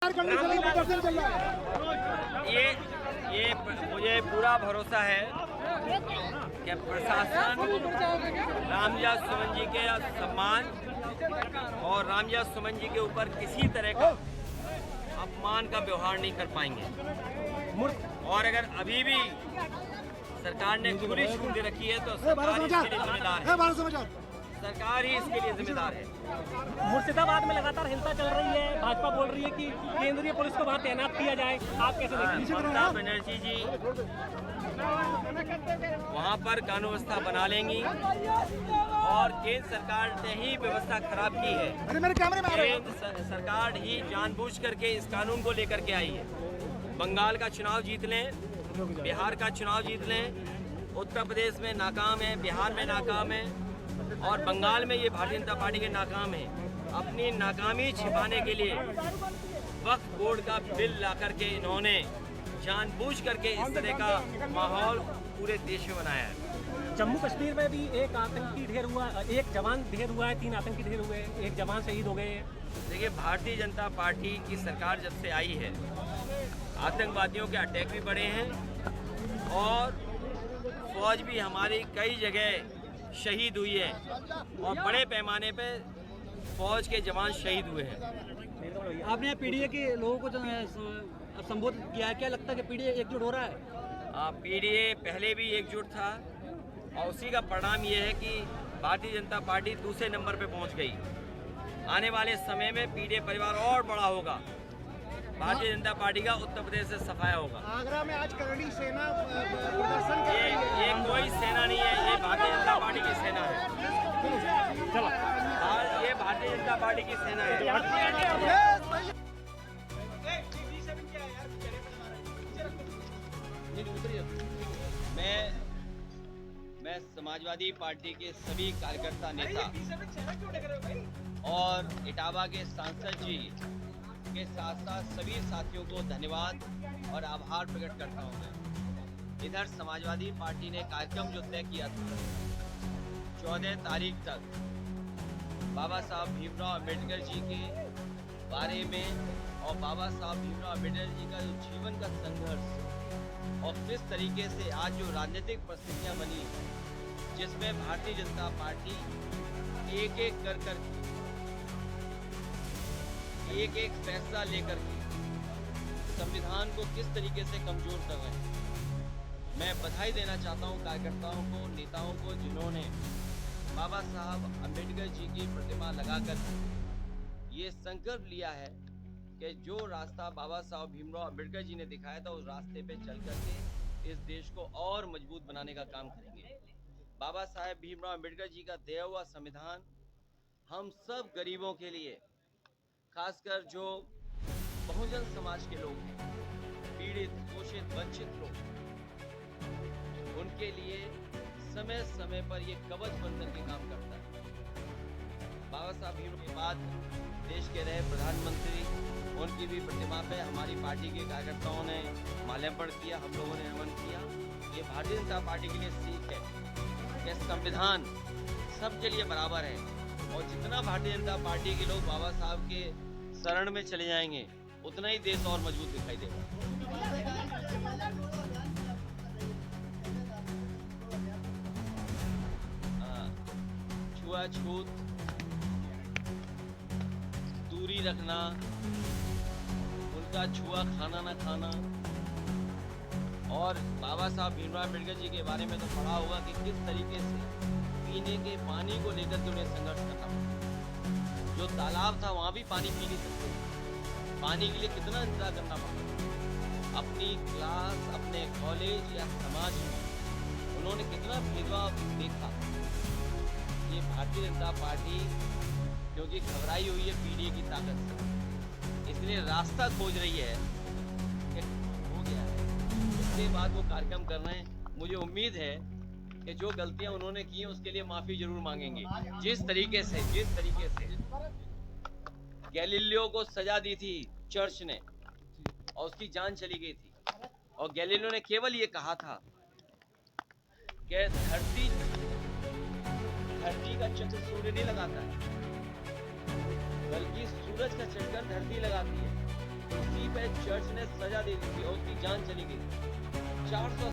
ये मुझे पूरा भरोसा है कि प्रशासन रामविलास सुमन जी के सम्मान और रामविलास सुमन जी के ऊपर किसी तरह का अपमान का व्यवहार नहीं कर पाएंगे। और अगर अभी भी सरकार ने खुली छूट दे रखी है तो सरकार इसके लिए जिम्मेदार है। सरकार ही इसके लिए जिम्मेदार है। मुर्शिदाबाद में लगातार हिंसा चल रही है, भाजपा बोल रही है कि केंद्रीय पुलिस को वहां तैनात किया जाए, आप कैसे देखते हैं? ममता बनर्जी जी वहां पर कानून व्यवस्था बना लेंगी और केंद्र सरकार ने ही व्यवस्था खराब की है। केंद्र सरकार ही जानबूझ करके इस कानून को लेकर के आई है। बंगाल का चुनाव जीत लें, बिहार का चुनाव जीत लें, उत्तर प्रदेश में नाकाम है, बिहार में नाकाम है और बंगाल में ये भारतीय जनता पार्टी के नाकाम है। अपनी नाकामी छिपाने के लिए वक्फ बोर्ड का बिल ला करके इन्होंने जानबूझ करके इस तरह का माहौल पूरे देश में बनाया है। जम्मू कश्मीर में भी एक आतंकी ढेर हुआ, एक जवान ढेर हुआ है, 3 आतंकी ढेर हुए, एक जवान शहीद हो गए हैं। देखिए, भारतीय जनता पार्टी की सरकार जब से आई है आतंकवादियों के अटैक भी बढ़े हैं और फौज भी हमारी कई जगह शहीद हुई है और बड़े पैमाने पे फौज के जवान शहीद हुए हैं। आपने पीडीए के लोगों को संबोधित किया है, क्या लगता है कि पीडीए एकजुट हो रहा है? पीडीए पहले भी एकजुट था और उसी का परिणाम ये है कि भारतीय जनता पार्टी दूसरे नंबर पे पहुंच गई। आने वाले समय में पीडीए परिवार और बड़ा होगा। भारतीय जनता पार्टी का उत्तर प्रदेश से सफाया होगा। आगरा में आज करणी सेना प्रदर्शन ये कोई सेना नहीं है, ये भारतीय जनता पार्टी की सेना है। ये भारतीय जनता पार्टी की सेना है। मैं समाजवादी पार्टी के सभी कार्यकर्ता नेता और इटावा के सांसद जी के साथ साथ सभी साथियों को धन्यवाद और आभार प्रकट करता हूं। मैं इधर समाजवादी पार्टी ने कार्यक्रम जो तय किया था 14 तारीख तक बाबा साहब भीमराव अम्बेडकर जी के बारे में और बाबा साहब भीमराव अम्बेडकर जी का जो जीवन का संघर्ष और किस तरीके से आज जो राजनीतिक परिस्थितियां बनी जिसमें भारतीय जनता पार्टी एक एक फैसला लेकर के संविधान को किस तरीके से कमजोर कर रहे हैं। मैं बधाई देना चाहता हूं कार्यकर्ताओं को, नेताओं को, जिन्होंने बाबा साहब अम्बेडकर जी की प्रतिमा लगाकर ये संकल्प लिया है कि जो रास्ता बाबा साहब भीमराव अम्बेडकर जी ने दिखाया था उस रास्ते पे चल करके इस देश को और मजबूत बनाने का काम करेंगे। बाबा साहब भीमराव अम्बेडकर जी का दिया हुआ संविधान हम सब गरीबों के लिए, खासकर जो बहुजन समाज के लोग हैं, पीड़ित, शोषित, वंचित लोग, उनके लिए समय समय पर ये कवच बनकर के काम करता है। बाबा साहब भीमराव के बाद देश के रहे प्रधानमंत्री, उनकी भी प्रतिमा पे हमारी पार्टी के कार्यकर्ताओं ने माल्यार्पण किया, हम लोगों ने नमन किया। ये भारतीय जनता पार्टी के लिए सीख है कि संविधान सबके लिए बराबर है और जितना भारतीय जनता पार्टी के लोग बाबा साहब के शरण में चले जाएंगे उतना ही देश और मजबूत दिखाई देगा। छुआछूत, दूरी रखना, उनका छुआ खाना ना खाना और बाबा साहब भीमराव अम्बेडकर जी के बारे में तो पढ़ा होगा कि किस तरीके से पीने के पानी को लेकर के उन्हें संघर्ष करना पड़ा। जो तालाब था वहां भी पानी पी नहीं सकते, पानी के लिए कितना इंतजार करना पड़ा। अपनी क्लास, अपने कॉलेज या समाज में उन्होंने कितना भेदभाव देखा। ये भारतीय जनता पार्टी क्योंकि घबराई हुई है पीडीए की ताकत से, इसलिए रास्ता खोज रही है कि हो गया है, उसके बाद वो कार्यक्रम कर रहे हैं। मुझे उम्मीद है कि जो गलतियां उन्होंने की हैं उसके लिए माफी जरूर मांगेंगे। जिस तरीके से गैलीलियो को सजा दी थी चर्च ने और उसकी जान चली गई थी और गैलीलियो ने केवल ये कहा था कि धरती का चक्कर सूर्य नहीं लगाता है, बल्कि सूरज का चक्कर धरती लगाती है। पे चर्च ने सजा दे दी थी और उसकी जान चली गई। 400